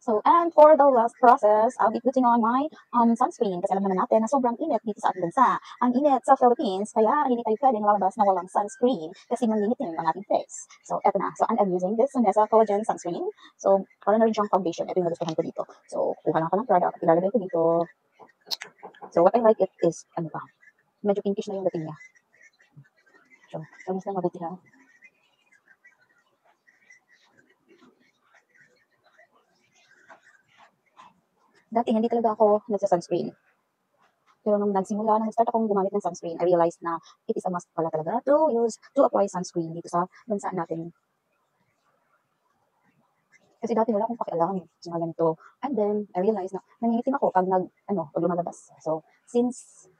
So, and for the last process, I'll be putting on my sunscreen kasi alam naman natin na sobrang init dito sa ating bansa. Ang init sa Philippines, kaya hindi tayo pwedeng lalabas na walang sunscreen kasi mangingitim ang ating face. So, eto na. So, I'm using this Sunessa Collagen Sunscreen. So, para na rin siyang foundation. Ito yung nagustuhan ko dito. So, kuha lang ako ng product. Ilalagay ko dito. So, what I like it is, ano ba? Medyo pinkish na yung dating niya. So, gawin lang mabuti ha. Dati hindi talaga ako nagsa-sunscreen. Pero nung nag-start akong gumamit ng sunscreen, I realized na it is a must pala talaga to apply sunscreen dito sa bansa natin. Kasi dati wala akong pakialam sa mga ganito. And then, I realized na nangingitim ako pag pag lumalabas. So, since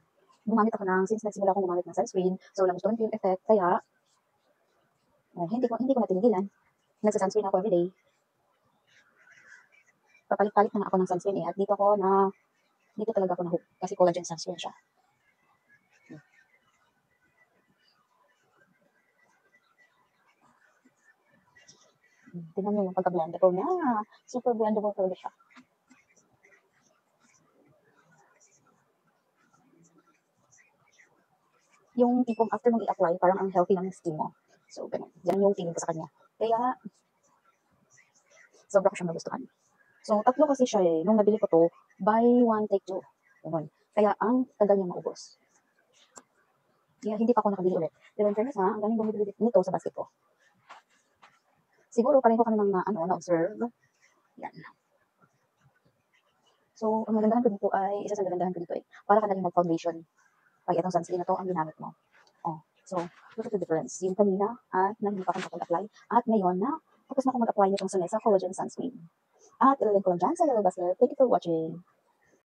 nagsimula akong gumamit ng sunscreen, so nagustuhan ko yung effect, kaya, hindi ko natinigilan. Nagsa-sunscreen ako everyday. Papalit-palit na ako ng sunscreen at dito talaga ako na-hook kasi collagen sunscreen siya. Tingnan mo yung pagka-blendable niya. Super blendable talaga siya. Yung tipong after mong i-apply, parang ang healthy ng skin mo. So, ganun. Yan yung tingin ko sa kanya. Kaya, sobra ko siyang nagustuhan. So, tatlo kasi siya eh. Nung nabili ko to, buy one, take two. Ganun. Kaya, ang tagal niya maubos. Kaya, hindi pa ako nakabili ulit. Pero in fairness ang daming bumibili nito sa basket ko. Siguro, pareho kami ng na-observe. Yan. So, ang magandahan ko dito ay, isa sa magandahan ko dito ay, para ka na rin mag-foundation. Pag itong sunscreen na to, ang ginamit mo. Oh, so, look at the difference. Yung kanina, at na hindi pa ako nakapag-apply. At ngayon na, tapos na ako mag-apply nitong Sunessa Collagen Sunscreen. At ilalagay ko lang dyan sa yellow basket. Thank you for watching.